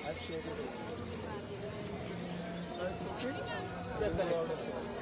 I've shared it. No, it's okay. Yeah, correct.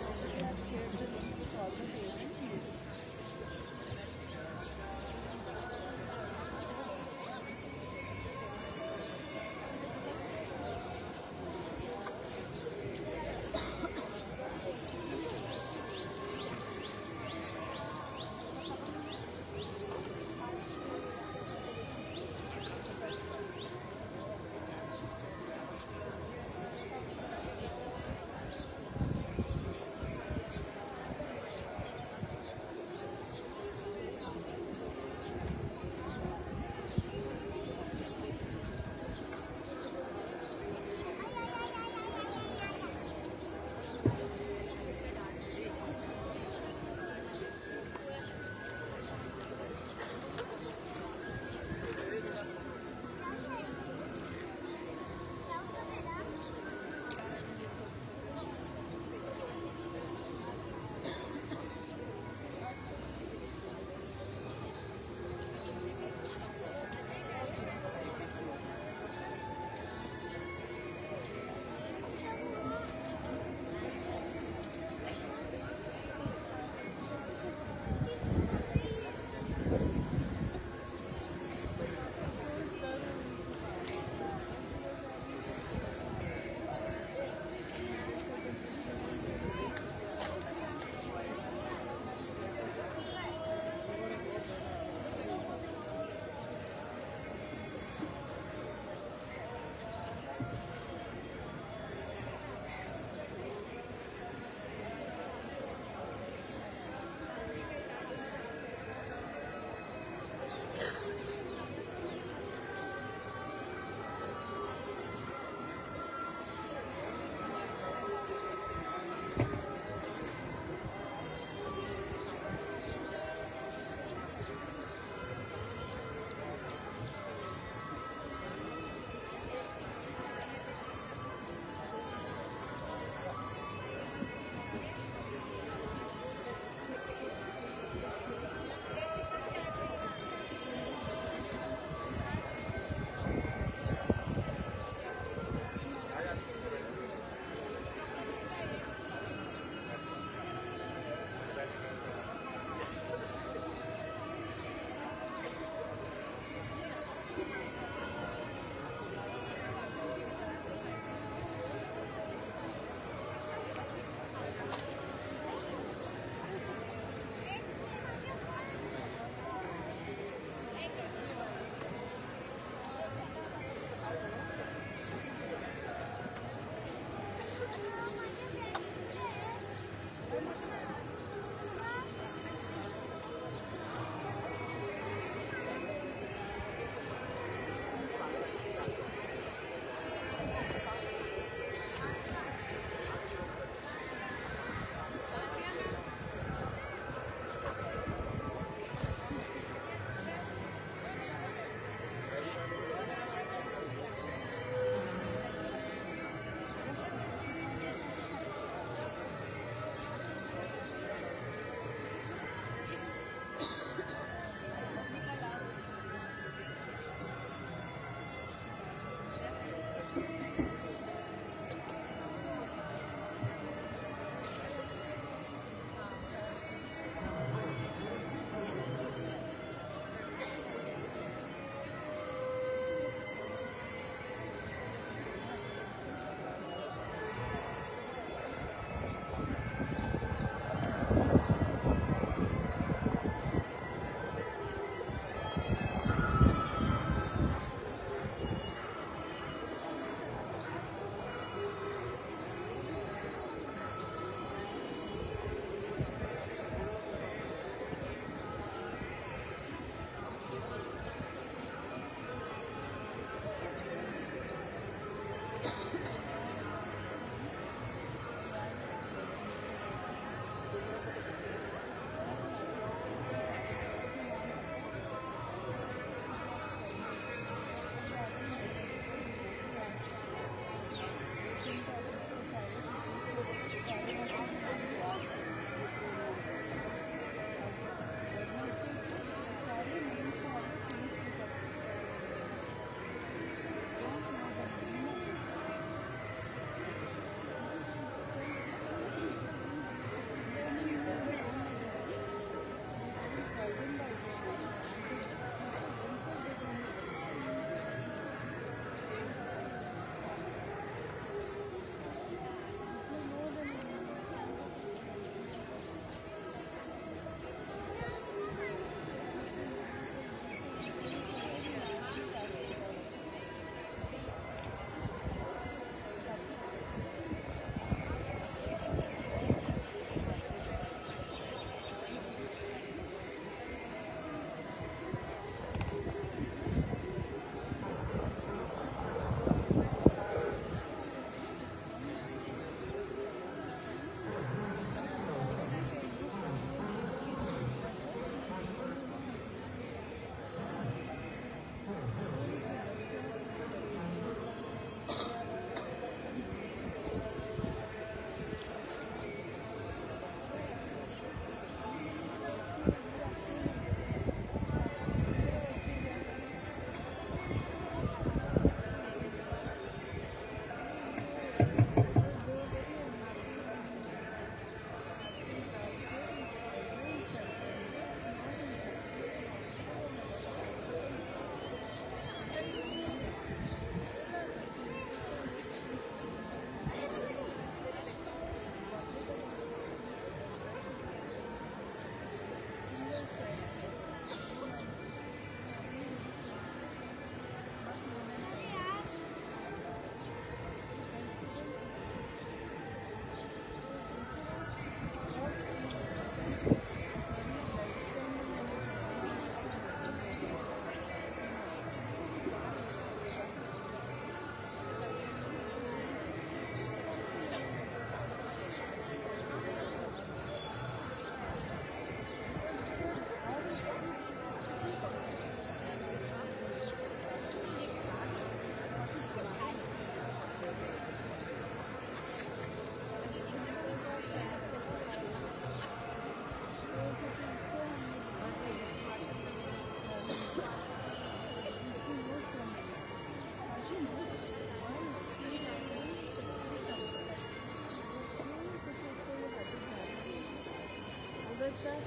बजता है।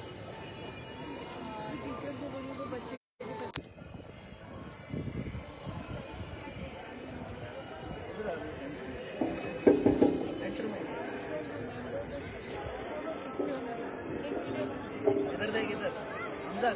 Teacher को बोलिए तो बच्चे इधर देख इधर अंदर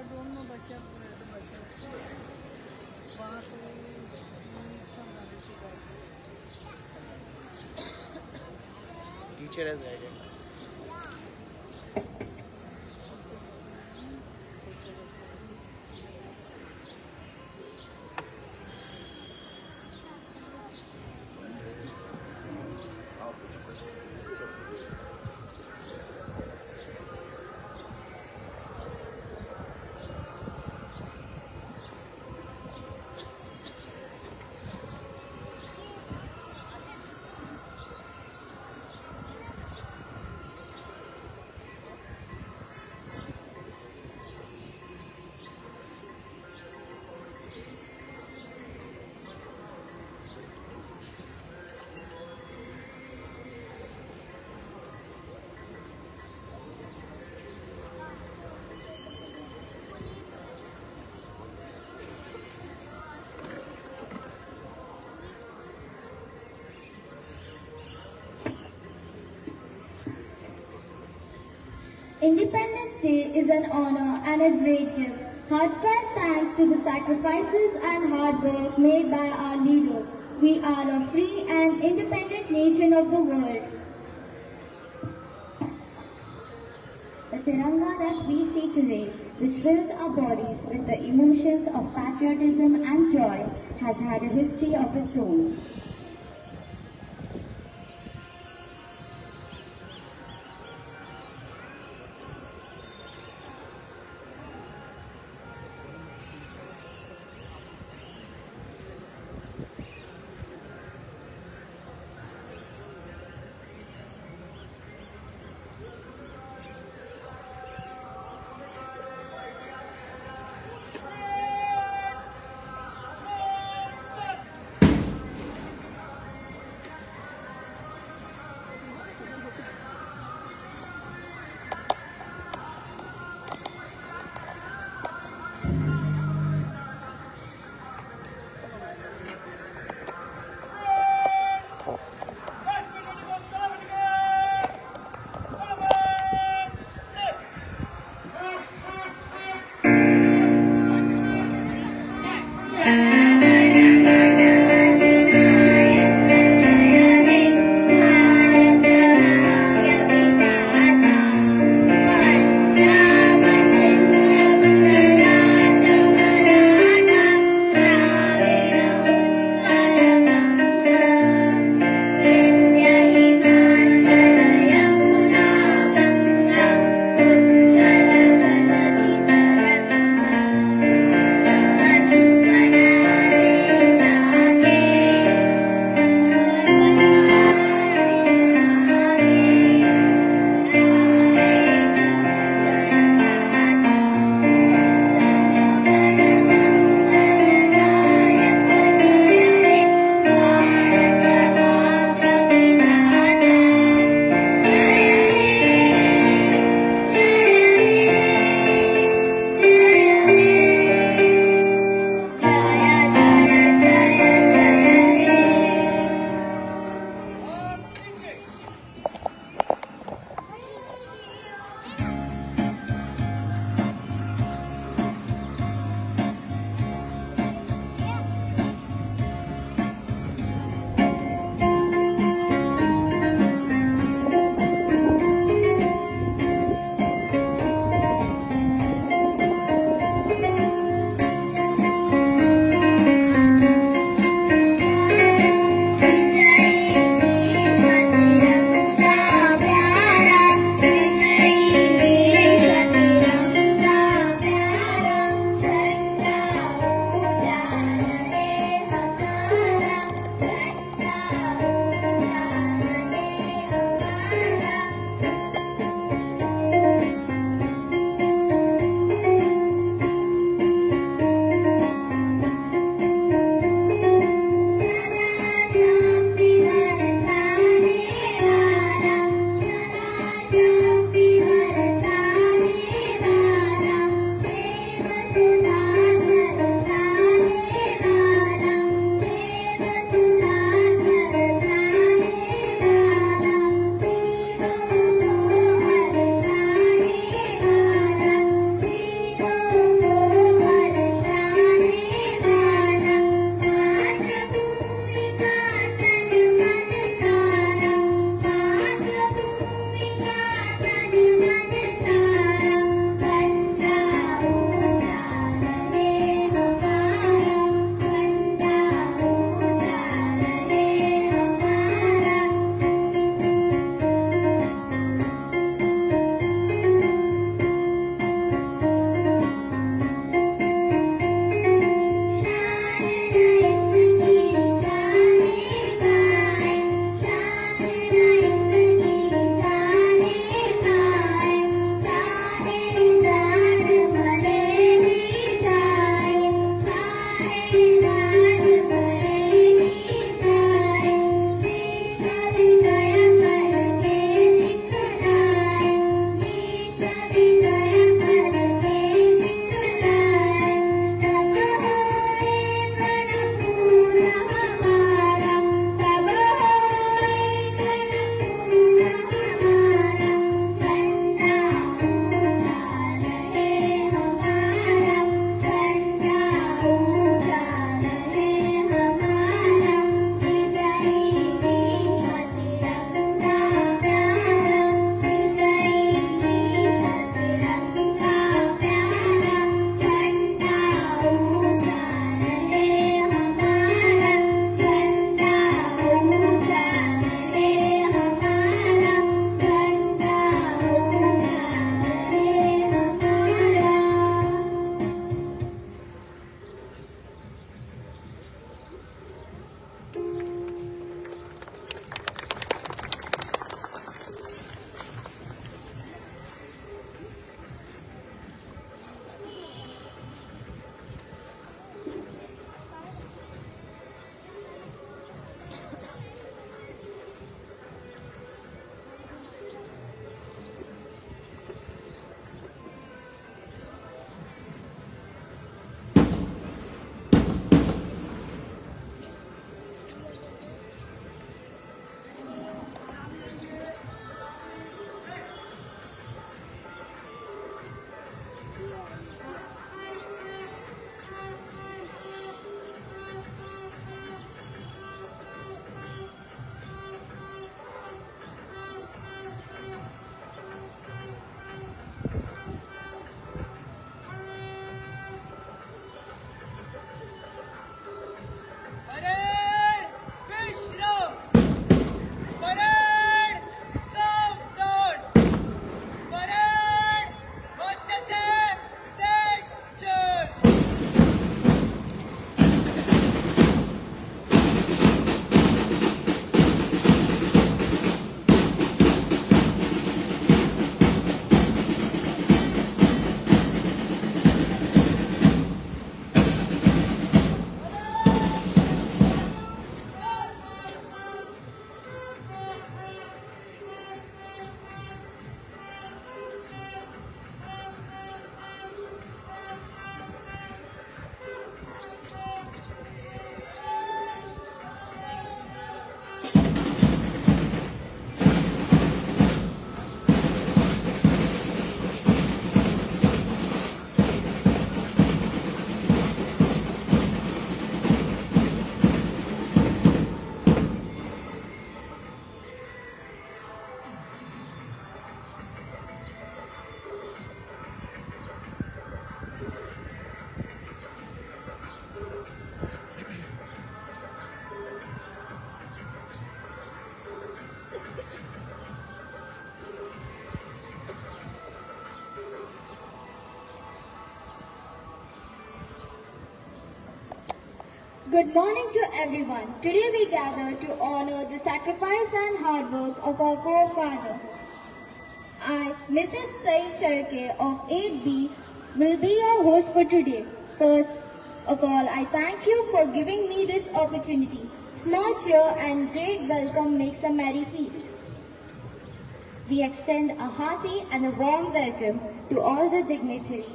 दोनों बच्चा वहाँ पे teacher has guided. Independence Day is an honor and a great gift. Heartfelt thanks to the sacrifices and hard work made by our leaders. We are a free and independent nation of the world. The Tiranga that we see today, which fills our bodies with the emotions of patriotism and joy, has had a history of its own. Good morning to everyone. Today we gather to honor the sacrifice and hard work of our forefathers. I, Mrs. Sai Sharke of 8B, will be your host for today. First of all, I thank you for giving me this opportunity. Small cheer and great welcome makes a merry feast. We extend a hearty and a warm welcome to all the dignitaries.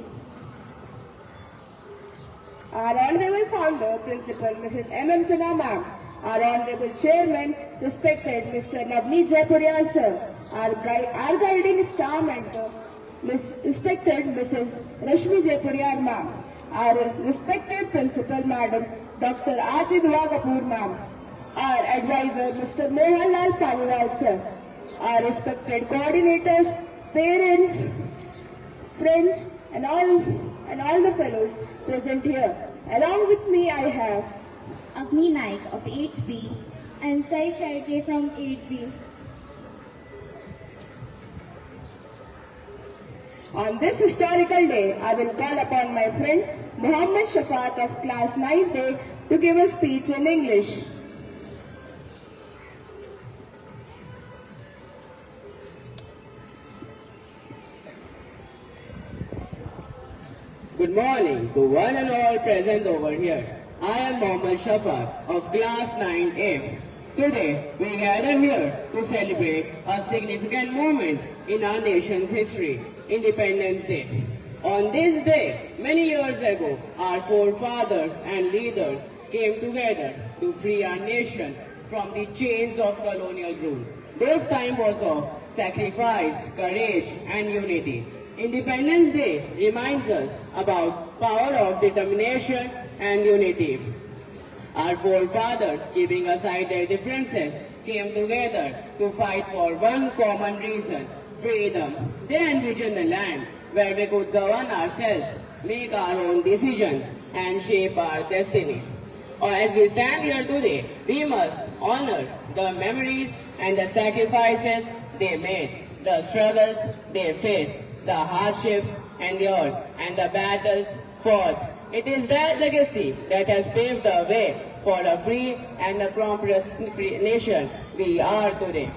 Our Honorable Founder, Principal Mrs. M.M. Sinha Ma'am, our Honorable Chairman, respected Mr. Navneet Jaipuria Sir, our guiding star mentor, respected Mrs. Rashmi Jaipuria Ma'am, our respected Principal Madam, Dr. Aarti Dua Kapoor Ma'am, our advisor, Mr. Mohanlal Paniwal Sir, our respected coordinators, parents, friends, and all the fellows present here. Along with me, I have Avni Naik of 8B and Sai Sharke from 8B. On this historical day, I will call upon my friend Muhammad Shafat of class 9A to give a speech in English. Good morning to one and all present over here. I am Mohammad Shafat of class 9A. Today we gather here to celebrate a significant moment in our nation's history, Independence Day. On this day, many years ago, our forefathers and leaders came together to free our nation from the chains of colonial rule. Those time was of sacrifice, courage and unity. Independence Day reminds us about power of determination and unity. Our forefathers, keeping aside their differences, came together to fight for one common reason, freedom. They envisioned a land where we could govern ourselves, make our own decisions, and shape our destiny. Or as we stand here today, we must honor the memories and the sacrifices they made, the struggles they faced, the hardships endured, and the battles fought. It is that legacy that has paved the way for a free and a prosperous nation we are today.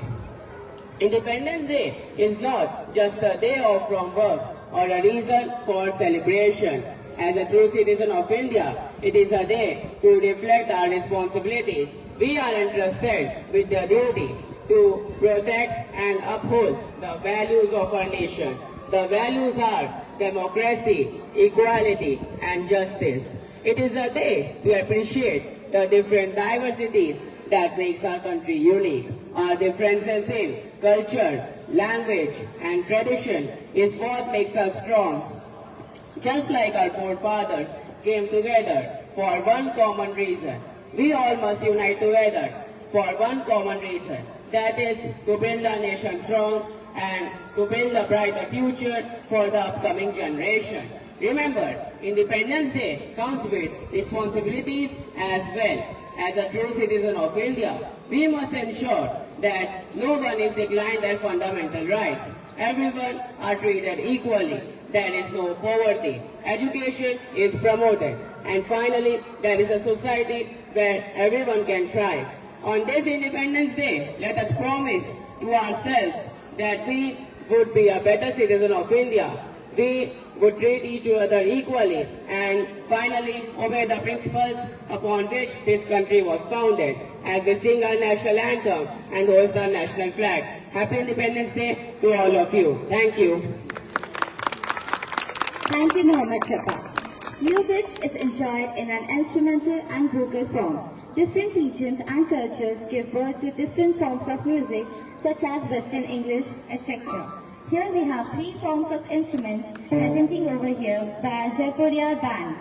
Independence Day is not just a day off from work or a reason for celebration. As a true citizen of India, it is a day to reflect our responsibilities. We are entrusted with the duty to protect and uphold the values of our nation. The values are democracy, equality, and justice. It is a day to appreciate the different diversities that makes our country unique. Our differences in culture, language, and tradition is what makes us strong. Just like our forefathers came together for one common reason, we all must unite together for one common reason. That is to build our nation strong and to build a brighter future for the upcoming generation. Remember, Independence Day comes with responsibilities as well. As a true citizen of India, we must ensure that no one is declined their fundamental rights. Everyone are treated equally. There is no poverty. Education is promoted. And finally, there is a society where everyone can thrive. On this Independence Day, let us promise to ourselves that we would be a better citizen of India. We would treat each other equally and finally obey the principles upon which this country was founded as we sing our national anthem and hoist our national flag. Happy Independence Day to all of you. Thank you. Thank you, Mohammad Shafa. Music is enjoyed in an instrumental and vocal form. Different regions and cultures give birth to different forms of music, such as Western English, etc. Here we have three forms of instruments presenting over here by Jaipuria Band.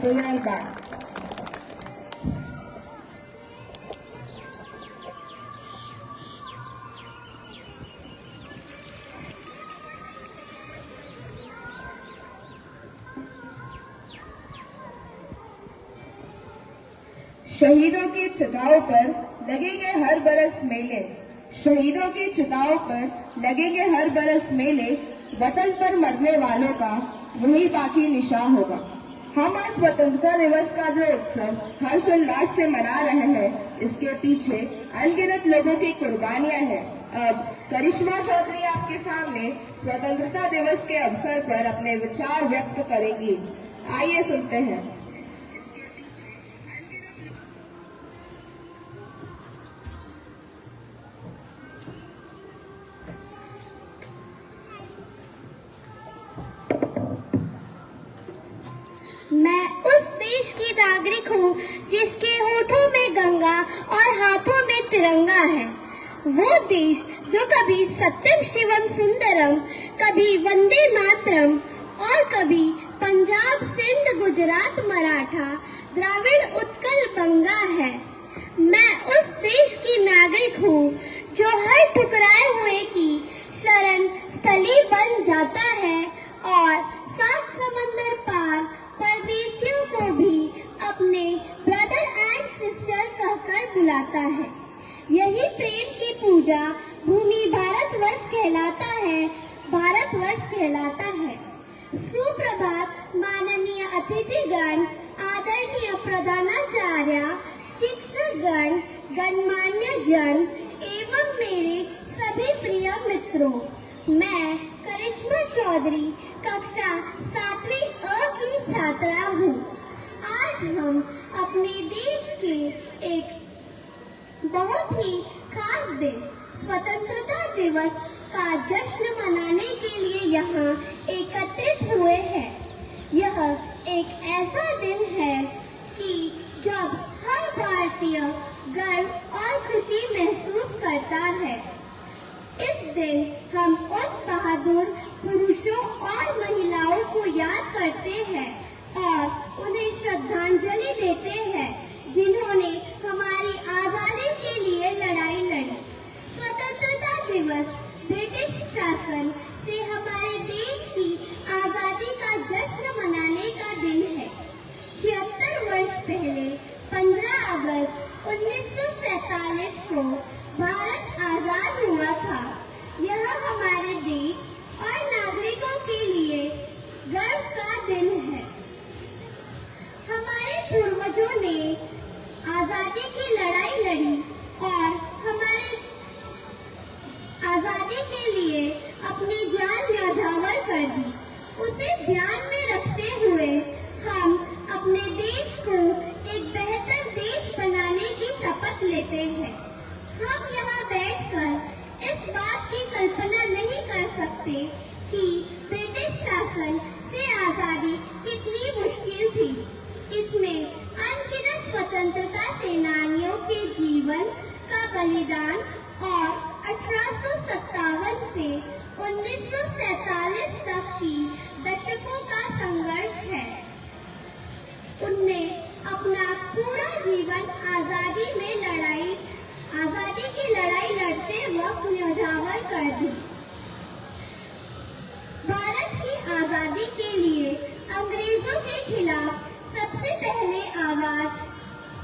to your back. शहीदों की चिताओं पर लगेंगे हर बरस मेले, शहीदों की चिताओं पर लगेंगे हर बरस मेले, वतन पर मरने वालों का यही बाकी निशान होगा। हम आज स्वतंत्रता दिवस का जो उत्सव हर्षोल्लास से मना रहे हैं, इसके पीछे अनगिनत लोगों की कुर्बानियां हैं। अब करिश्मा चौधरी आपके सामने स्वतंत्रता दिवस के अवसर पर अपने विचार व्यक्त करेंगी। आइए सुनते हैं। मैं उस देश की नागरिक हूँ जिसके होठों में गंगा और हाथों में तिरंगा है। वो देश जो कभी सत्यम शिवम सुंदरम, कभी वंदे मातरम और कभी पंजाब सिंध गुजरात मराठा द्राविड़ उत्कल बंगा है। मैं उस देश की नागरिक हूँ जो हर ठुकराए हुए की शरण स्थली बन जाता है और 7 समंदर पार परदेशियों को भी अपने ब्रदर एंड सिस्टर कहकर बुलाता है। यही प्रेम की पूजा भूमि भारतवर्ष कहलाता है, भारतवर्ष कहलाता है। सुप्रभात माननीय अतिथिगण, आदरणीय प्रधानाचार्य, शिक्षकगण, गणमान्य जन एवं मेरे सभी प्रिय मित्रों, मैं करिश्मा चौधरी कक्षा 7वीं अ की छात्रा हूँ। आज हम अपने देश के एक बहुत ही खास दिन स्वतंत्रता दिवस का जश्न मनाने के लिए यहाँ एकत्रित हुए हैं। यह एक ऐसा दिन है कि जब हर भारतीय गर्व और खुशी महसूस करता है। इस दिन हम उन बहादुर पुरुषों और महिलाओं को याद करते हैं और उन्हें श्रद्धांजलि देते हैं जिन्होंने हमारी आजादी के लिए लड़ाई लड़ी। स्वतंत्रता दिवस ब्रिटिश शासन से हमारे देश की आजादी का जश्न मनाने का दिन है। 76 वर्ष पहले 15 अगस्त 1947 को भारत आजाद हुआ था। यह हमारे देश और नागरिकों के लिए गर्व का दिन है। हमारे पूर्वजों ने आजादी की लड़ाई लड़ी और हमारे आजादी के लिए अपनी जान न्यौछावर कर दी। उसे ध्यान में रखते हुए हम अपने देश को एक बेहतर देश बनाने की शपथ लेते हैं। हम यहाँ बैठकर इस बात की कल्पना नहीं कर सकते कि ब्रिटिश शासन से आजादी कितनी मुश्किल थी। इसमें अनगिनत स्वतंत्रता सेनानियों के जीवन का बलिदान और 1857 से 1947 तक की दशकों का संघर्ष है। उनने अपना पूरा जीवन आजादी की लड़ाई लड़ते वक्त न्यौछावर कर दी। भारत की आजादी के लिए अंग्रेजों के खिलाफ सबसे पहले आवाज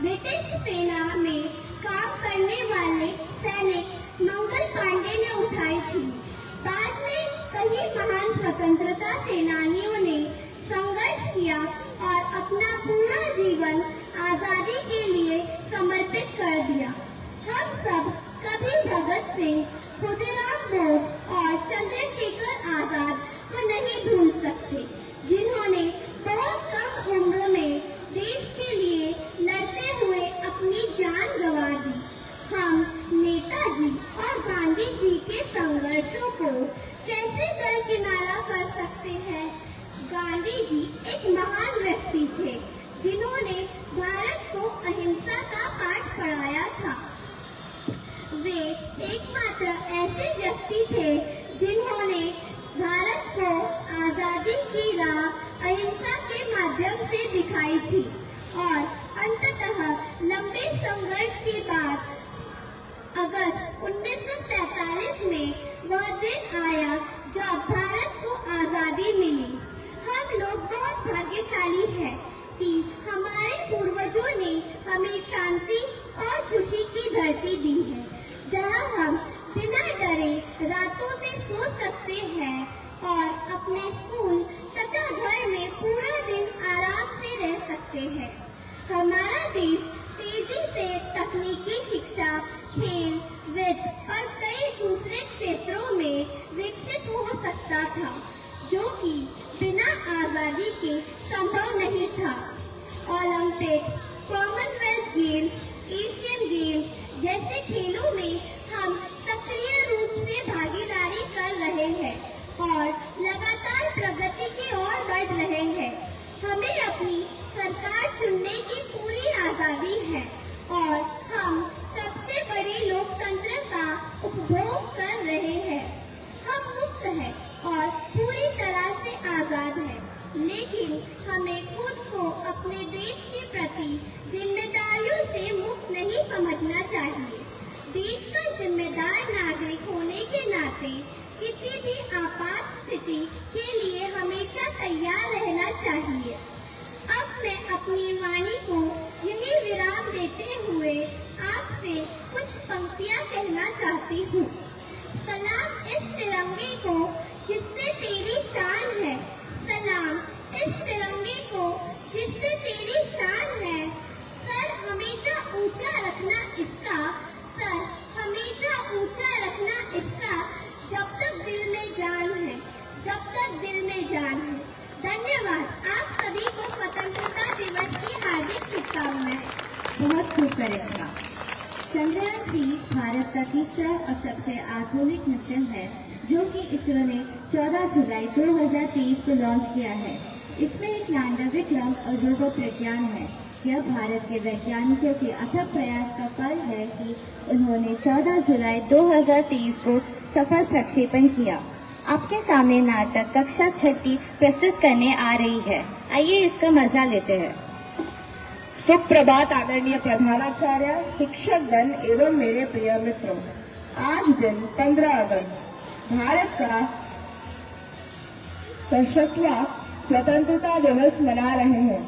ब्रिटिश सेना में काम करने वाले सैनिक मंगल पांडे ने उठाई थी। बाद में कई महान स्वतंत्रता सेनानियों ने संघर्ष किया और अपना पूरा जीवन आजादी के लिए समर्पित कर दिया। हम सब कभी भगत सिंह, खुदीराम बोस और चंद्रशेखर आजाद को नहीं भूल सकते, जिन्होंने बहुत कम उम्र में देश के लिए लड़ते हुए अपनी जान गंवा दी। हम नेताजी और गांधी जी के संघर्षों को कैसे दरकिनारा कर सकते हैं? गांधी जी एक महान व्यक्ति थे जिन्होंने भारत को अहिंसा का पाठ पढ़ाया था। वे एकमात्र ऐसे व्यक्ति थे जिन्होंने भारत को आजादी की राह अहिंसा के माध्यम से दिखाई। थी और अंततः लंबे संघर्ष के बाद अगस्त 1947 में वह दिन आया जब भारत को आजादी मिली। हम लोग बहुत भाग्यशाली हैं कि हमारे पूर्वजों ने हमें शांति और खुशी की धरती दी है, जहां हम बिना डरे रातों में सो सकते हैं और अपने स्कूल तथा घर में पूरा दिन आराम से रह सकते हैं। हमारा देश तेजी से तकनीकी शिक्षा, खेल, वित्त और कई दूसरे क्षेत्रों में विकसित हो सकता था, जो कि बिना आजादी के संभव नहीं था। Olympics, Commonwealth games, Asian games जैसे खेलों में हम सक्रिय रूप से भागीदारी कर रहे हैं और लगातार प्रगति की ओर बढ़ रहे हैं। हमें अपनी सरकार चुनने की पूरी आजादी है और हम सबसे बड़े लोकतंत्र का उपभोग कर रहे हैं। हम मुक्त हैं और पूरी तरह से आजाद हैं, लेकिन हमें खुद को अपने देश के प्रति जिम्मेदारियों से मुक्त नहीं समझना चाहिए। देश का जिम्मेदार नागरिक होने के नाते किसी भी आपात स्थिति के लिए हमेशा तैयार रहना चाहिए। अब मैं अपनी वाणी को यही विराम देते हुए आपसे कुछ पंक्तियां कहना चाहती हूँ। सलाम इस तिरंगे को जिससे तेरी शान है, सलाम इस तिरंगे को जिससे तेरी शान है। सर हमेशा ऊंचा रखना इसका, सर हमेशा ऊंचा रखना इसका, जब तक दिल में जान है, जब तक दिल में जान है। धन्यवाद। आप सभी को स्वतंत्रता दिवस की हार्दिक शुभकामनाएं। बहुत खूब करिश्मा। चंद्रयान 3 भारत का तीसरा और सबसे आधुनिक मिशन है, जो कि इसरो ने 14 जुलाई 2023 को लॉन्च किया है। इसमें एक लैंडर विक्रम और रोवर प्रज्ञान है। यह भारत के वैज्ञानिकों के अथक प्रयास का फल है कि उन्होंने 14 जुलाई 2023 को सफल प्रक्षेपण किया। आपके सामने नाटक कक्षा 6 प्रस्तुत करने आ रही है। आइए इसका मजा लेते हैं। सुप्रभात आदरणीय प्रधानाचार्य, शिक्षकगण एवं मेरे प्रिय मित्रों। आज दिन 15 अगस्त भारत का 67वां स्वतंत्रता दिवस मना रहे हैं।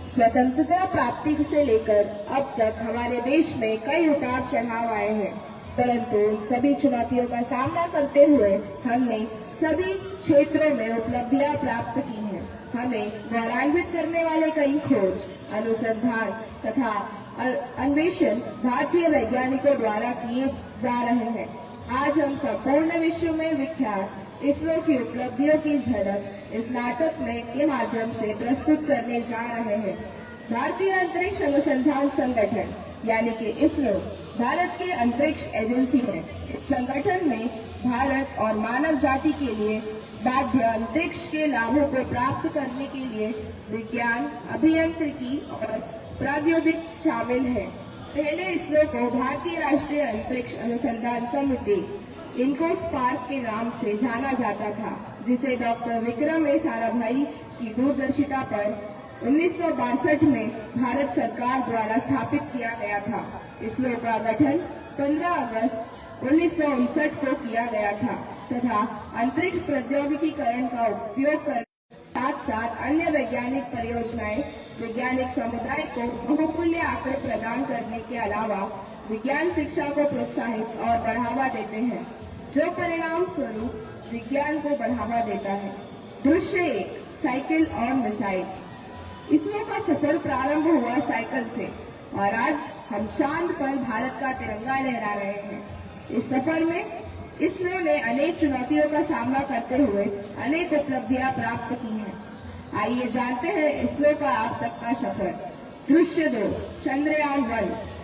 स्वतंत्रता प्राप्ति से लेकर अब तक हमारे देश में कई उतार चढ़ाव आए हैं, परंतु सभी चुनौतियों का सामना करते हुए हमने सभी क्षेत्रों में उपलब्धियां प्राप्त की हैं। हमें गौरवान्वित करने वाले कई खोज, अनुसंधान तथा अन्वेषण भारतीय वैज्ञानिकों द्वारा किए जा रहे हैं। आज हम संपूर्ण विश्व में विख्यात इसरो की उपलब्धियों की झलक इस नाटक में के माध्यम से प्रस्तुत करने जा रहे हैं। भारतीय अंतरिक्ष अनुसंधान संगठन यानी कि इसरो भारत की अंतरिक्ष एजेंसी है। इस संगठन में भारत और मानव जाति के लिए बाध्य अंतरिक्ष के लाभों को प्राप्त करने के लिए विज्ञान, अभियांत्रिकी और प्रौद्योगिकी शामिल है। पहले इसरो को भारतीय राष्ट्रीय अंतरिक्ष अनुसंधान समिति इनकोस्पार्क के नाम से जाना जाता था, जिसे डॉक्टर विक्रम साराभाई की दूरदर्शिता पर 1962 में भारत सरकार द्वारा स्थापित किया गया था। इसरो का गठन 15 अगस्त 1959 को किया गया था तथा अंतरिक्ष प्रौद्योगिकीकरण का उपयोग कर साथ साथ अन्य वैज्ञानिक परियोजनाएं वैज्ञानिक समुदाय को बहुमूल्य आंकड़े प्रदान करने के अलावा विज्ञान शिक्षा को प्रोत्साहित और बढ़ावा देते हैं, जो परिणाम स्वरूप विज्ञान को बढ़ावा देता है। दृश्य 1, साइकिल और मिसाइल। इसरो का सफर प्रारंभ हुआ साइकिल से और आज हम चांद पर भारत का तिरंगा लहरा रहे हैं। इस सफर में इसरो ने अनेक चुनौतियों का सामना करते हुए अनेक उपलब्धियां प्राप्त की हैं। आइए जानते हैं इसरो का अब तक का सफर। दृश्य 2, चंद्रयान 1।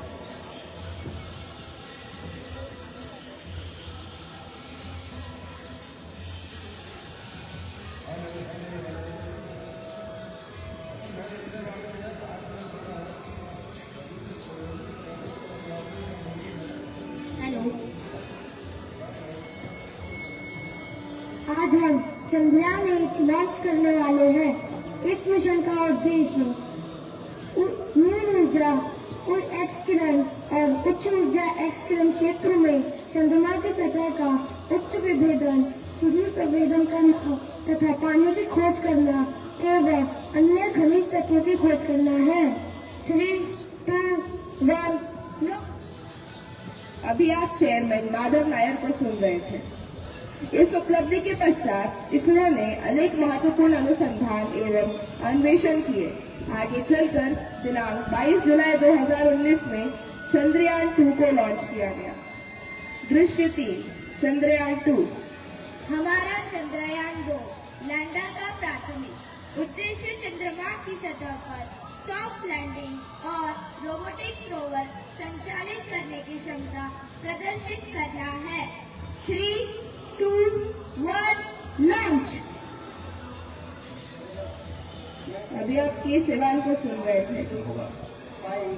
आज हम चंद्रयान 1 लॉन्च करने वाले हैं। इस मिशन का उद्देश्य उन एक्स किरण और उच्च ऊर्जा एक्स किरण क्षेत्रों में चंद्रमा की सतह का उच्च विभेदन, सूर्य संवेदन करना तथा पानी की खोज करना एवं अन्य खनिज तत्वों की खोज करना है। 3, 2, 1 अभी आप चेयरमैन माधव नायर को सुन रहे थे। इस उपलब्धि के पश्चात इसरो ने अनेक महत्वपूर्ण अनुसंधान एवं अन्वेषण किए। आगे चलकर दिनांक 22 जुलाई 2019 में चंद्रयान 2 को लॉन्च किया गया। दृश्य 3, चंद्रयान 2। हमारा चंद्रयान 2 लैंडर का प्राथमिक उद्देश्य चंद्रमा की सतह पर सॉफ्ट लैंडिंग और रोबोटिक्स रोवर संचालित करने की क्षमता प्रदर्शित करना है। 3, 2, 1 लॉन्च। अभी आप के सेवान को सुन रहे थे। 5,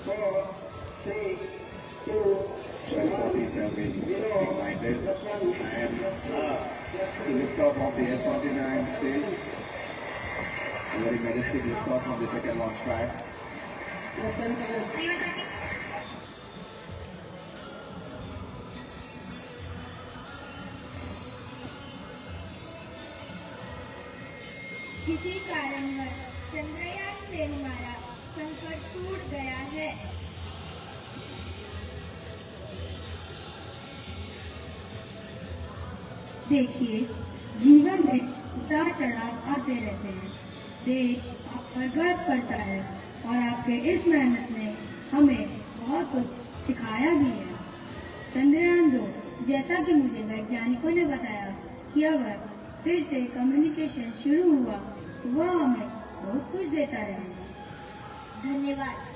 4, 3, 2, 1247 ignited and the liftoff of the S-49 stage. A very majestic liftoff from the second launch pad. किसी कारणवश चंद्रयान से हमारा संपर्क टूट गया है। देखिए, जीवन में उतार चढ़ाव आते रहते हैं। देश आप पर गर्व करता है और आपके इस मेहनत ने हमें बहुत कुछ सिखाया भी है। चंद्रयान 2, जैसा कि मुझे वैज्ञानिकों ने बताया कि अगर फिर से कम्युनिकेशन शुरू हुआ तो वह हमें बहुत कुछ देता रहेगा। धन्यवाद।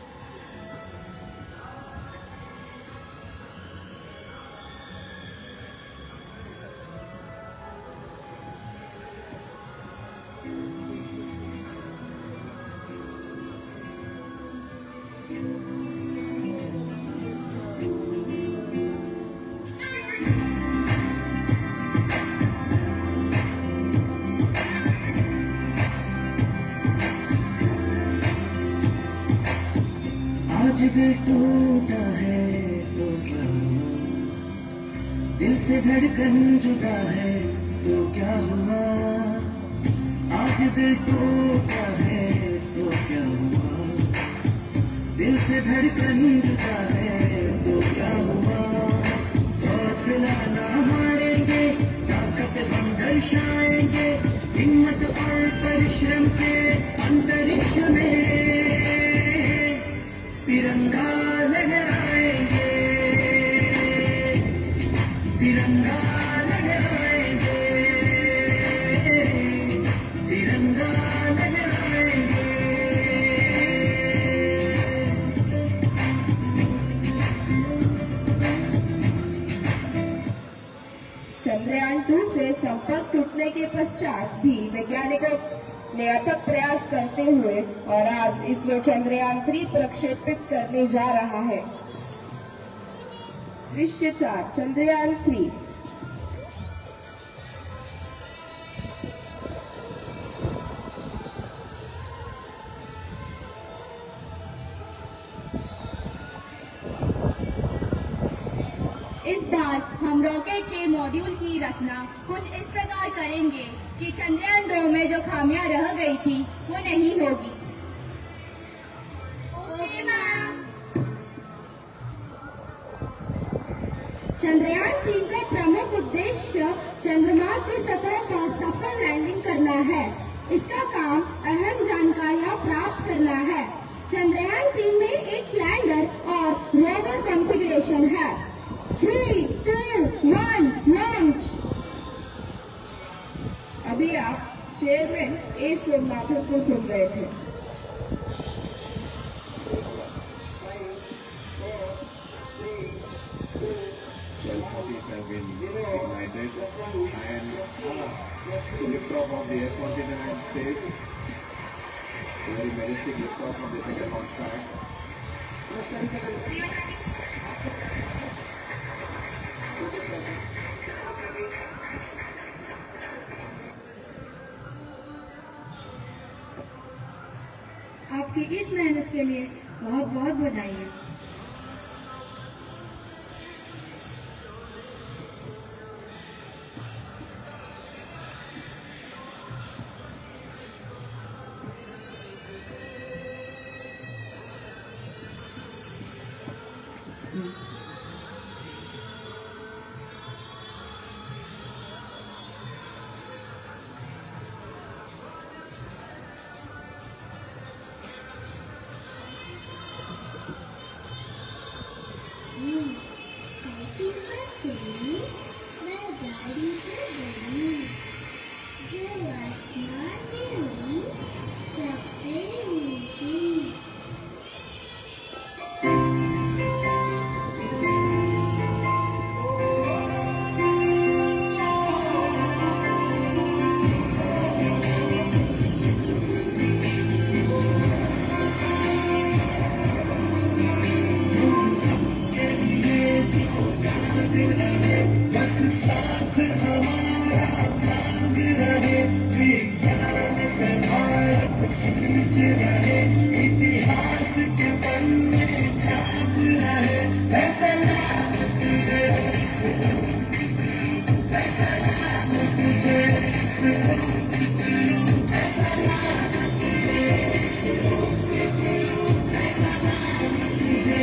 आज दिल टूटा है तो क्या हुआ, दिल से धड़कन जुदा है तो क्या हुआ। आज दिल टूटा है तो क्या हुआ, दिल से धड़कन जुदा है तो क्या हुआ। हौसला ना हारेंगे, ताकत हम दर्शाएंगे, हिम्मत और परिश्रम से अंतरिक्ष में तिरंगा लहराएंगे, तिरंगा लहराएंगे, तिरंगा लहराएंगे। चंद्रयान 2 से संपर्क टूटने के पश्चात भी वैज्ञानिकों ने अथक प्रयास करते हुए और आज इसरो चंद्रयान 3 प्रक्षेपित करने जा रहा है। दृश्य 4, चंद्रयान 3। इस बार हम रॉकेट के मॉड्यूल की रचना कुछ इस प्रकार करेंगे कि चंद्रयान 2 में जो खामियां रह गई थी वो नहीं होगी। Okay ma'am. चंद्रयान 3 का प्रमुख उद्देश्य चंद्रमा की सतह पर सफल लैंडिंग करना है। इसका काम अहम जानकारियां प्राप्त करना है। चंद्रयान 3 में एक लैंडर और रोवर कॉन्फ़िगरेशन है। 3, 2, 1 लॉन्च। अभी आप चेयरमैन ए सोमनाथन को सुन रहे थे। 1247 ignited and the liftoff of the S-129 stage. A very majestic liftoff from the second launch pad. आप आपकी इस मेहनत के लिए बहुत बहुत बधाई है। साइकिल पर चली, मैं गाड़ी पर गई, जो आसमान में हुई सबसे ऊंची। बस साथ हमारा मांग रहे, विज्ञान से भारत सींच रहे, इतिहास के पन्ने छाप रहे। ऐसा लाभ तुझे, ऐसा लाभ तुझे, ऐसा लाभ तुझे, ऐसा लाभ तुझे।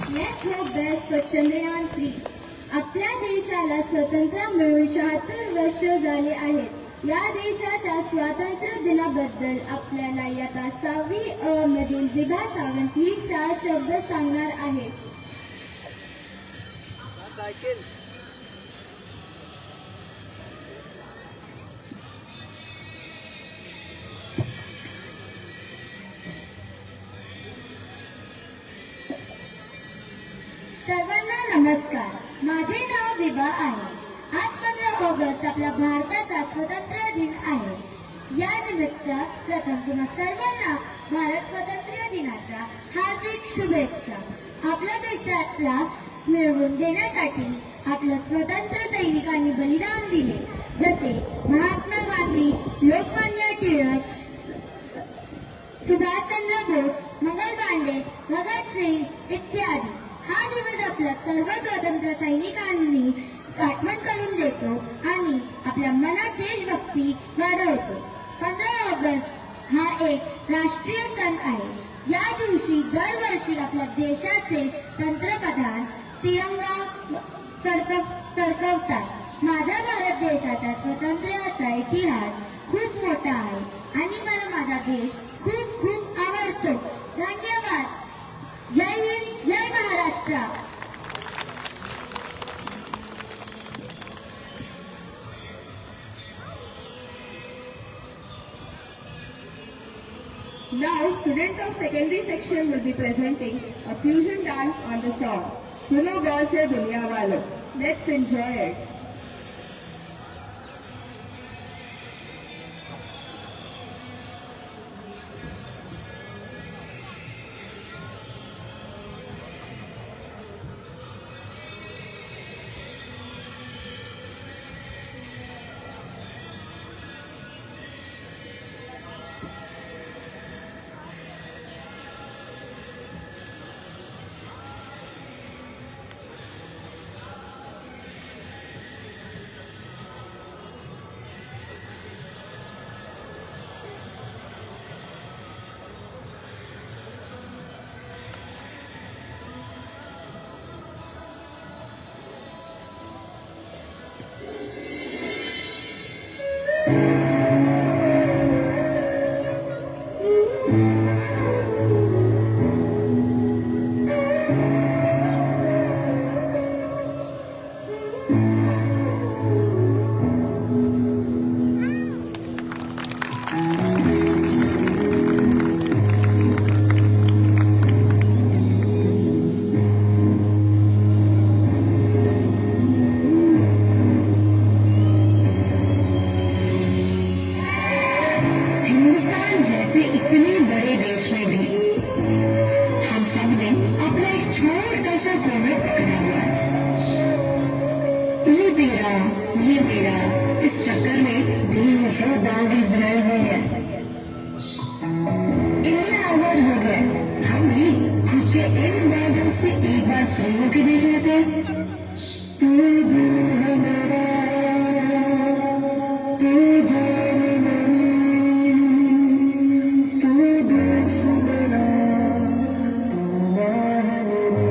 Let's hope best for Chandrayaan 3. आपल्या देशाला स्वातंत्र्य मिळून 76 वर्ष झाले आहेत। या देशाच्या स्वातंत्र्य दिनाबद्दल आपल्याला इयत्ता 6वी अ मधील विभा सावंत ही 4 शब्द सांगणार आहेत। सायकल सर्वांना नमस्कार, माझे नाव विभा आहे। आज 15 ऑगस्ट आपल्या भारताचा स्वातंत्र्य दिन आहे। या निमित्त प्रथम तुम्हा सर्वांना भारत स्वातंत्र्य दिनाच्या हार्दिक शुभेच्छा। आपल्या देशाला मिळवून देण्यासाठी आपल्या स्वतंत्र सैनिकांनी बलिदान दिले, जसे महात्मा गांधी, लोकमान्य टिळक, सुभाषचंद्र बोस, मंगल पांडे, भगत सिंग इत्यादी। हा दिवस आपल्या सर्व स्वातंत्र्य सैनिकांनी आठवण करून देतो आणि आपल्या मनात देशभक्ती वाढवतो। 15 ऑगस्ट हा एक राष्ट्रीय सण आहे। या दिवशी दरवर्षी आपल्या देशाचे पंतप्रधान तिरंगा फडकवतात। माझा भारत देशाचा स्वातंत्र्याचा इतिहास खूप मोठा आहे आणि मला माझा देश खूप खूप आवडतो। धन्यवाद। जय हिंद, जय Maharashtra. Now, student of secondary section will be presenting a fusion dance on the song Suno Gaur Se Duniya Walo. Let's enjoy it. में भी हम सब ने अपना एक छोटा सा कोना पकड़ा हुआ है। ये तेरा इस चक्कर में ढेर सारा बाउंड्रीज बनाई हुई है। इंडिया आजाद हो गया, हम भी खुद के इन बाउंड्रीज से एक बार फ्री होके देख लेते हैं। तू दिल है मेरा, तू जान मेरी, तू देश मेरा, तू माँ है मेरी।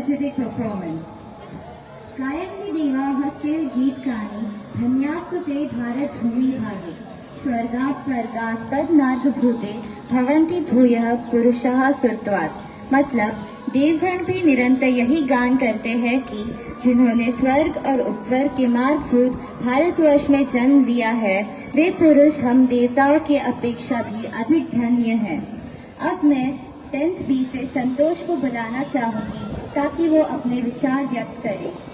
energetic performance. गायत्री देवा हस्तिल गीत गाणी धन्यास्तु ते भारत भूमि भागे स्वर्गात् स्वर्गास्पद मार्ग भूते भवन्ति भूयः पुरुषाः सुत्वात्। मतलब देवगण भी निरंतर यही गान करते हैं कि जिन्होंने स्वर्ग और उपवर्ग के मार्गभूत भारतवर्ष में जन्म लिया है वे पुरुष हम देवताओं के अपेक्षा भी अधिक धन्य हैं। अब मैं 10th B से संतोष को बुलाना चाहूंगी ताकि वो अपने विचार व्यक्त करे।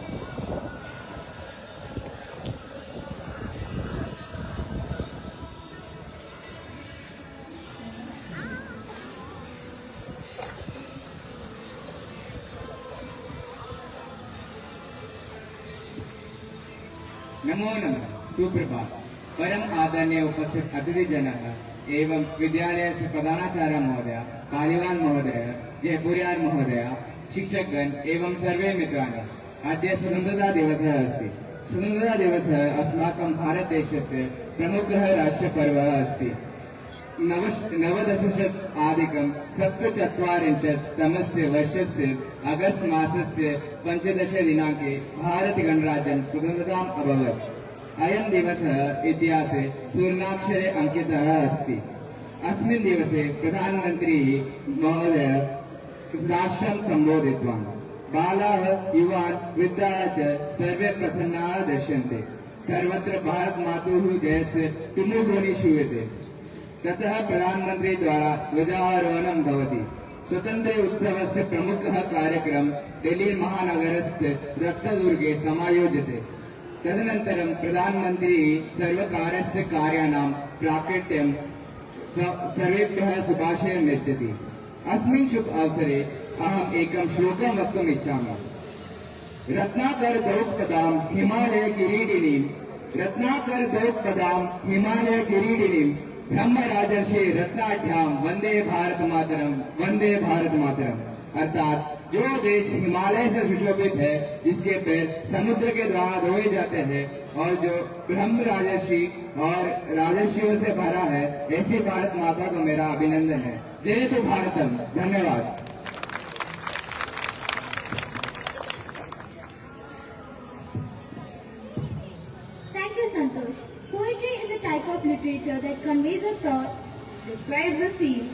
नमो नमः। सुप्रभात। परम आदरणीय उपस्थित अतिथि जनः एवं विद्यालय से प्रधानाचार्य महोदय, पालिवान महोदय, जयपुरियार महोदय, शिक्षकगण एवं सर्वे मित्राणि, अद्य स्वतन्त्रता दिवसः अस्ति। स्वतन्त्रता दिवसः अस्माकं भारतदेशस्य प्रमुखः राष्ट्रपर्वः अस्ति। नवदशशताधिकं सप्तचत्वारिंशत्तमस्य वर्षस्य अगस्त मासस्य 15 दिनाङ्के भारतगणराज्यं स्वतन्त्रताम् अभवत्। अयं दिवसः इतिहासे सुवर्णाक्षरे अंकितः अस्ति। अस्मिन् दिवसे प्रधानमन्त्री महोदय राष्ट्रं सम्बोधितवान्। बालाः, युवान्, वृद्धाः च सर्वे प्रसन्नाः दृश्यन्ते। सर्वत्र भारत मातुः जयस्य तुमुध्वनिः श्रूयते। ततः प्रधानमंत्री द्वारा ध्वजारोहणं भवति। स्वतंत्र उत्सवस्य प्रमुखः कार्यक्रम दिल्ली महानगरस्थ रक्तदुर्गे समायोज्यते। तदनन्तरं प्रधानमंत्री सर्वकारस्य कार्याणां प्राकट्यं सर्वेभ्यः शुभाशयं यच्छति। अस्मिन् शुभ अवसरे अहम् एकं श्लोकं वक्तुम् इच्छामि। रत्नाकर द्रौपदां हिमालय किरीटिनीं, रत्नाकर द्रौपदां हिमालय किरीटिनीं ब्रह्म राजर्षि रत्नाढ्यां वंदे भारत मातरम, वंदे भारत मातरम। अर्थात जो देश हिमालय से सुशोभित है, जिसके पैर समुद्र के द्वारा धोए जाते हैं और जो ब्रह्म राजर्षि और राजर्षियों से भरा है, ऐसी भारत माता को मेरा अभिनंदन है। जय तो भारतम। धन्यवाद। Thank you, Santosh. Poetry is a type of literature that conveys a thought, describes a scene,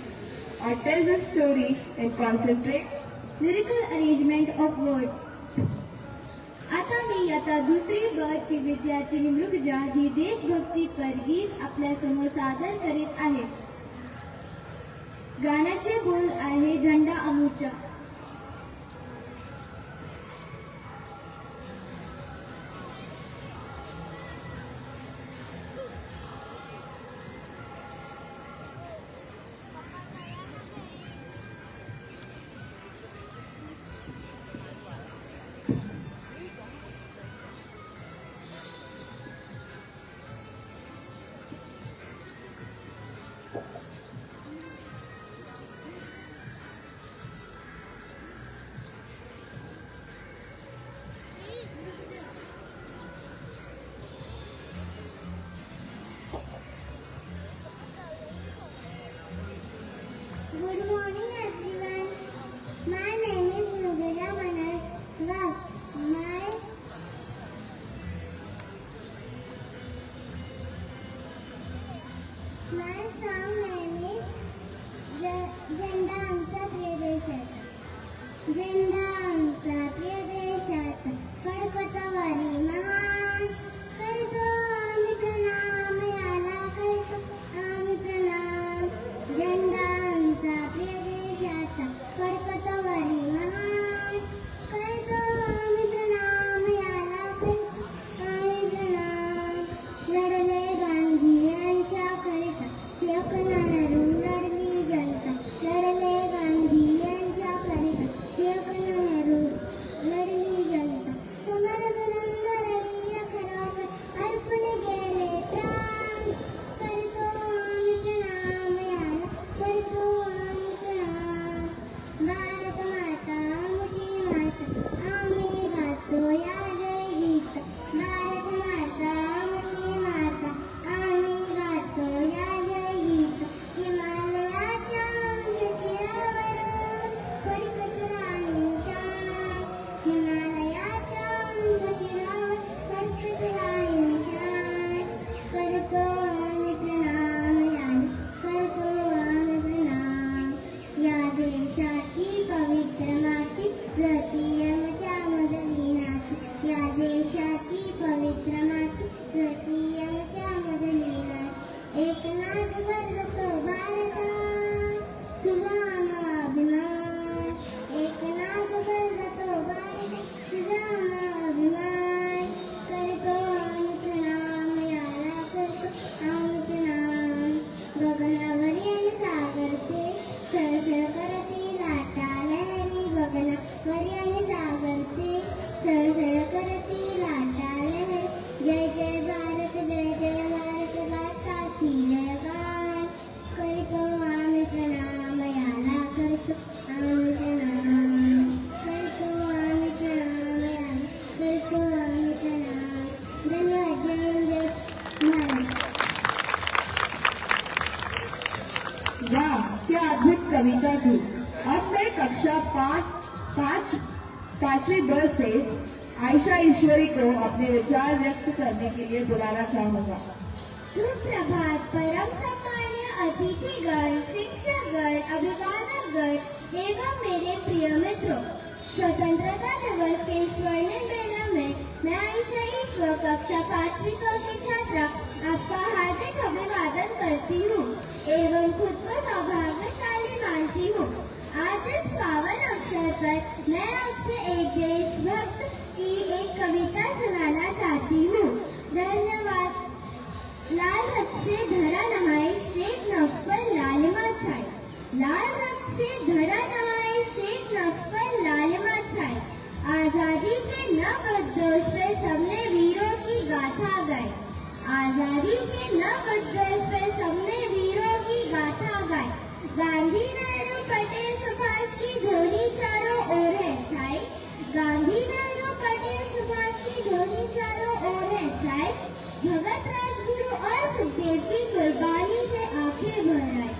or tells a story in concentrate, lyrical arrangement of words. आता मी आता दुसरी बची विद्यार्थिनी मृगजा ही देशभक्तीपर गीत आपल्या समोर सादर करीत आहे। गाण्याचे बोल आहे झेंडा अमूचा। मित्रमाची तृतीयाच्या मदनीला एक नाद भरतो भारता तुझा अभिमान एक नाद भरतो भारत तुझा अभिमान करतो प्रणाम याला करतो प्रणाम गगनावर येईल सागरते सळसळ करते लाटा लहरी गगनावर येईल सागरते सळसळ करते लाटा लहरी जय जय भारत गाता जय गान करतो आम्ही प्रणाम याला करतो आम्ही प्रणाम करतो आम्ही प्रणाम याला करतो आम्ही प्रणाम धन्यवाद जय जय भारत वाह, क्या अद्भुत कविता थी। अब मैं कक्षा पांचवी ब से आयशा ईश्वरी को अपने विचार व्यक्त करने के लिए बुलाना चाहूंगा। सुप्रभात परम सम्मान्य अतिथिगण शिक्षकगण अभिभावकगण एवं मेरे प्रिय मित्रों, स्वतंत्रता दिवस के स्वर्णिम बेला में मैं आयशा ईश्वर कक्षा 5वीं क की छात्रा आपका हार्दिक अभिवादन करती हूँ एवं खुद को सौभाग्यशाली मानती हूँ। आज इस पावन अवसर पर मैं आपसे एक देशभक्त की एक कविता सुनाना चाहती हूँ। धन्यवाद। लाल रक्त से धरा नहाए श्वेत नभ पर लालिमा छाई, लाल रक्त से धरा नहाए श्वेत नभ पर लालिमा छाई, आजादी के नव उद्घोष पे सबने वीरों की गाथा गाई, आजादी के नव उद्घोष पे सबने वीरों की गाथा गाई। गांधी नेहरू पटेल सुभाष की ध्वनि चारों ओर है छाई, गांधी नेहरू पटेल सुभाष की ध्वनि चारों ओर है छाई। भगत राजगुरु और सुखदेव की कुर्बानी से आंखें भर आई,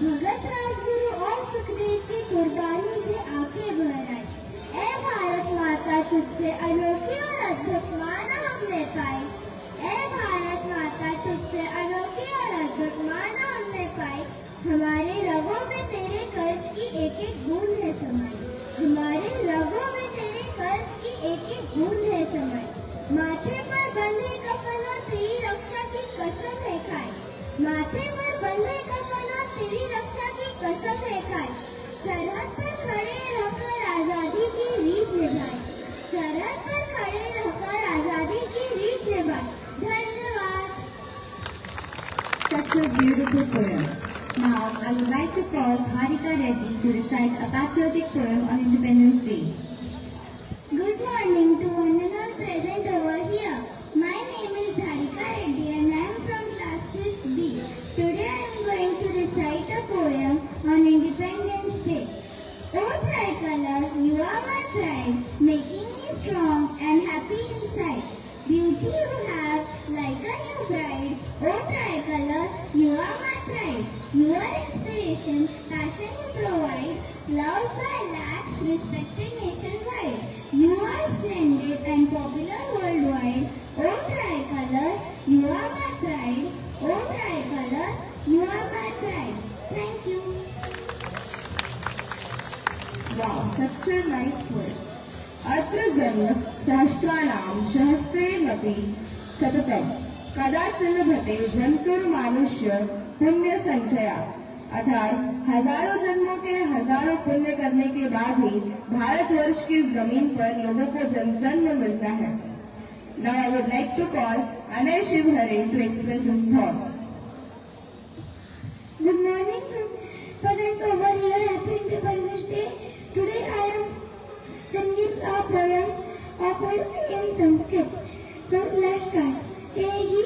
भगत राजगुरु और सुखदेव की कुर्बानी से आंखें भर आई। ऐ भारत माता तुझसे अनोखी और अद्भुत माना हमने पाई, ऐ भारत माता तुझसे अनोखी और अद्भुत माना हमने पाई। हमारे रगों में तेरे कर्ज की एक एक बूंद है समाई, हमारे रगों में तेरे कर्ज की एक एक बूंद है समाई। माथे पर बंधे कफन और तेरी रक्षा की कसम है खाई, माथे पर बंधे कफन और तेरी रक्षा की कसम है खाई। सरहद पर खड़े रहकर आजादी की रीत निभाई, सरहद पर खड़े रहकर आजादी की रीत निभाई। धन्यवाद। Such a beautiful poem. Now, I would like to call Harika Reddy to recite a patriotic poem on Independence Day. Good morning to one and all present over here. My name is Harika Reddy and I am from class 5th B. Today I am going to recite a poem on Independence Day. O tricolor, you are my pride, making me strong and happy inside. Beauty you have like a new bride. O tricolor, you are my pride. You are inspiration, passion you provide, loved by lakhs, respected nationwide. You are splendid and popular worldwide. O tricolor, you are my pride. O tricolor, you are my pride. Thank you. Wow, such a nice poem. अत्र जन्म सहस्त्राणाम सहस्रेणपि सततम कदाचन भटे जंतुर्मानुष्य पुण्य संचया। अर्थात हजारों जन्मों के हजारों पुण्य करने के बाद ही भारतवर्ष की जमीन पर लोगों को जन्म मिलता है। Now I would like to call Anay Shivhare to express his thought. Good morning, present over here. Happy Independence Day. Today I am singing a poem in Sanskrit. So let's start. एहि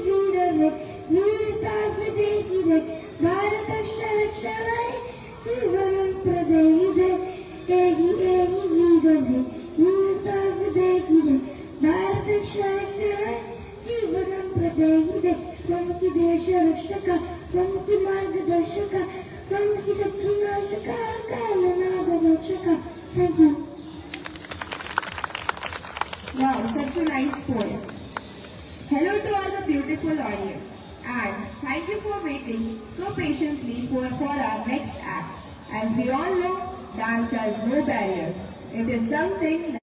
वीरवे वीरता विदेहि दे भारत शरणाय जीवनं प्रदेहि दे। एहि वीरवे वीरता विदेहि दे भारत शरणाय जीवनं प्रदेहि दे। त्वं हि देश रक्षका, त्वं हि मार्गदर्शका, त्वं हि शत्रुनाशका, कालनागरक्षका। Thank you. Wow, such a nice poem. Hello to all the beautiful audience, and thank you for waiting so patiently for our next act. As we all know, dance has no barriers. It is something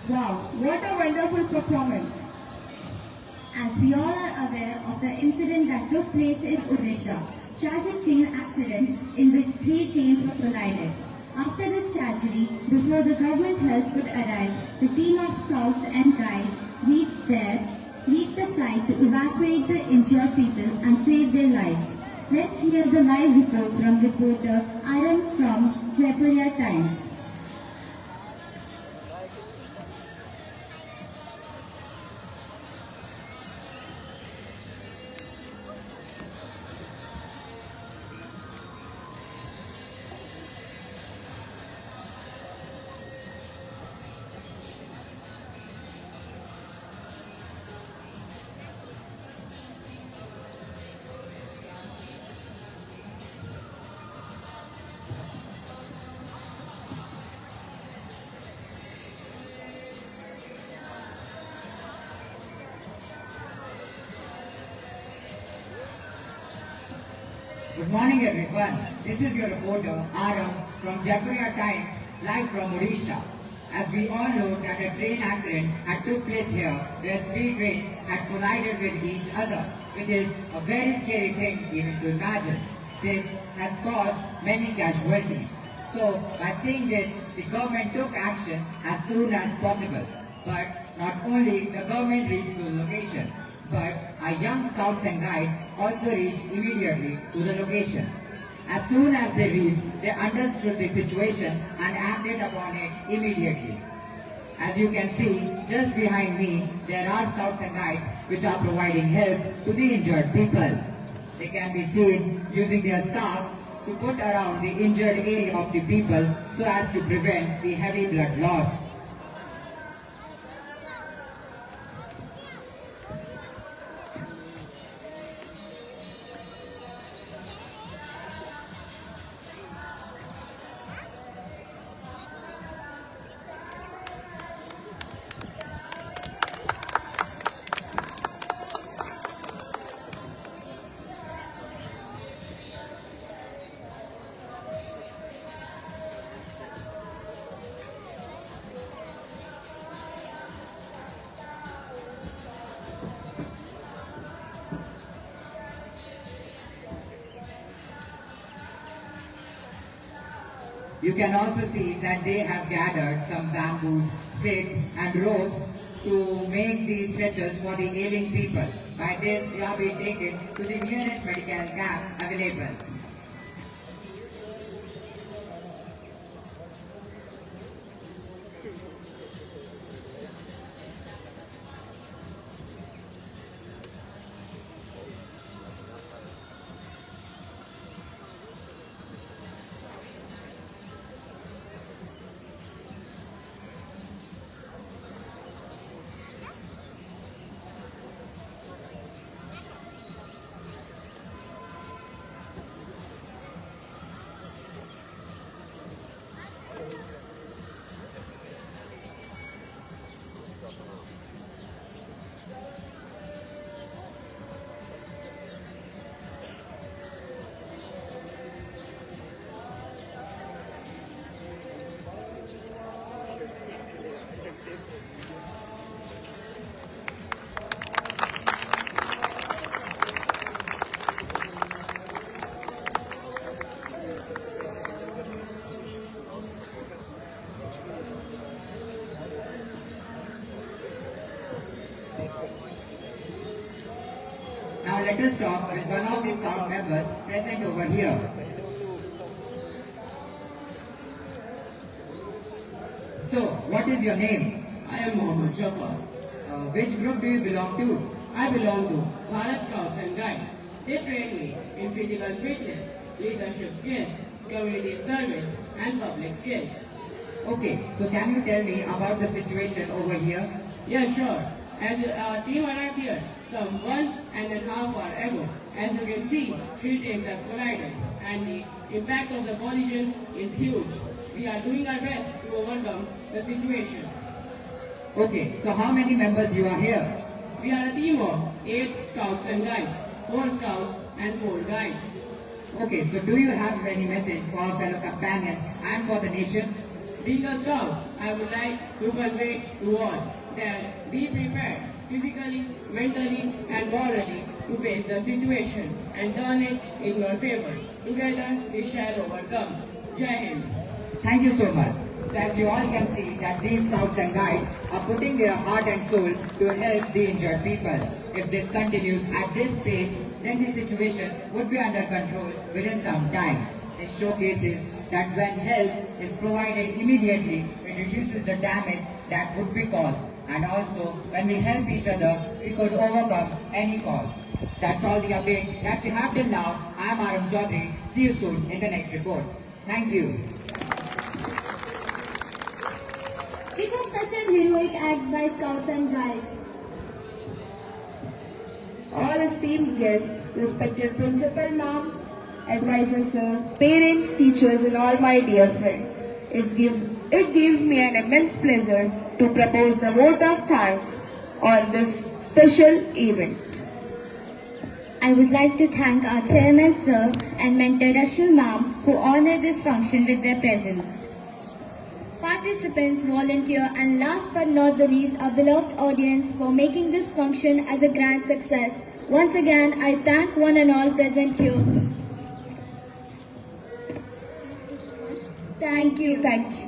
Wow, what a wonderful performance. As we all are aware of the incident that took place in Odisha, tragic train accident in which 3 trains were collided. After this tragedy, before the government help could arrive, the team of scouts and guides reached the site to evacuate the injured people and save their lives. Let's hear the live report from reporter Aram from Jaipuriya Times. Good morning everyone. This is your reporter Aram from Jaipuriya Times, live from Odisha. As we all know that a train accident had took place here where 3 trains had collided with each other, which is a very scary thing even to imagine. This has caused many casualties. So by seeing this, the government took action as soon as possible. But not only the government reached the location, but our young scouts and guides also reached immediately to the location. As soon as they reached, they understood the situation and acted upon it immediately. As you can see, just behind me, there are scouts and guides which are providing help to the injured people. They can be seen using their scarves to put around the injured area of the people so as to prevent the heavy blood loss. You can also see that they have gathered some bamboos, sticks and ropes to make these stretchers for the ailing people. By this, they are being taken to the nearest medical camps available. Now let us talk with one of the scout members present over here. So, what is your name? I am Mohammed Shafar. Which group do you belong to? I belong to Bharat Scouts and Guides. They train me in physical fitness, leadership skills, community service and public skills. Okay, so can you tell me about the situation over here? Yeah, sure. As our team arrived here some 1.5 hours ago, as you can see, 3 trains have collided and the impact of the collision is huge. We are doing our best to overcome the situation. Okay, so how many members you are here? We are a team of 8 scouts and guides, 4 scouts and 4 guides. Okay, so do you have any message for our fellow companions and for the nation? Being a scout, I would like to convey to all that be prepared physically, mentally and morally to face the situation and turn it in your favor. Together we shall overcome. Jai Hind. Thank you so much. So as you all can see that these scouts and guides are putting their heart and soul to help the injured people. If this continues at this pace, then the situation would be under control within some time. This showcases that when help is provided immediately, it reduces the damage that would be caused. And also, when we help each other, we could overcome any cause. That's all the update that we have till now. I am Aram Chaudhary. See you soon in the next report. Thank you. It was such a heroic act by scouts and guides. All esteemed guests, respected principal ma'am, advisors sir, parents, teachers and all my dear friends. It gives me an immense pleasure to propose the vote of thanks on this special event. I would like to thank our chairman sir and mentor Rashmi ma'am who honored this function with their presence. Participants, volunteer and last but not the least our beloved audience for making this function as a grand success. Once again, I thank one and all present here. Thank you. Thank you.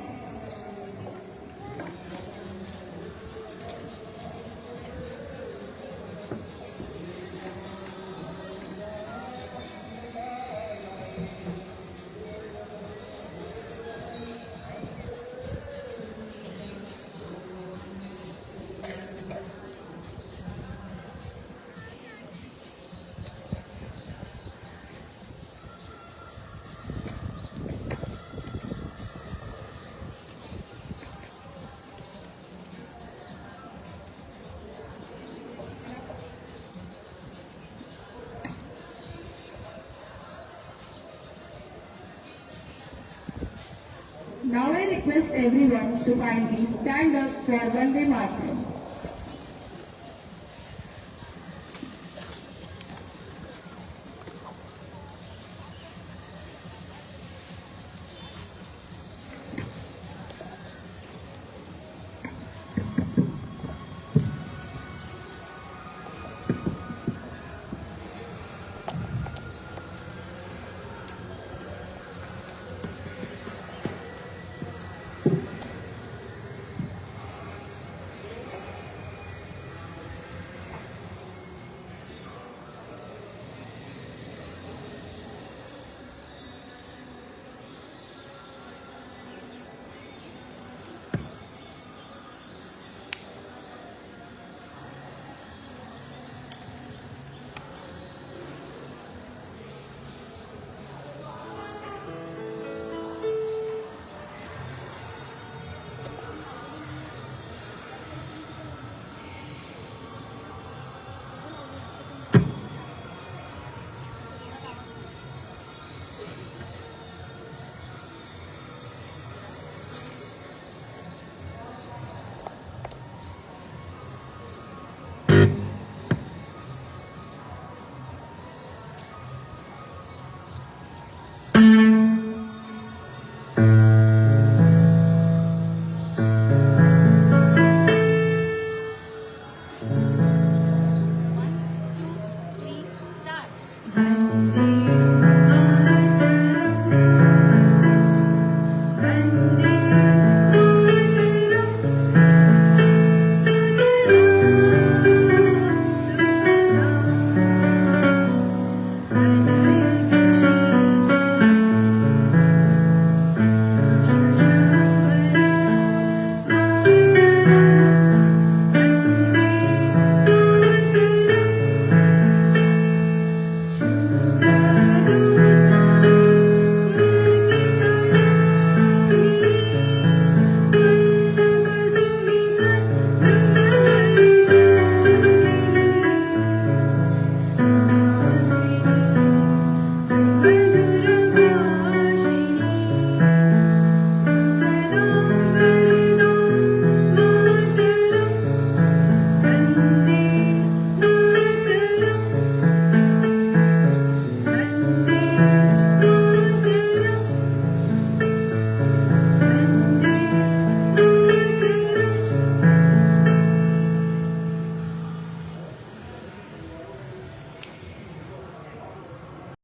Now I request everyone to kindly stand up for Vande Mataram.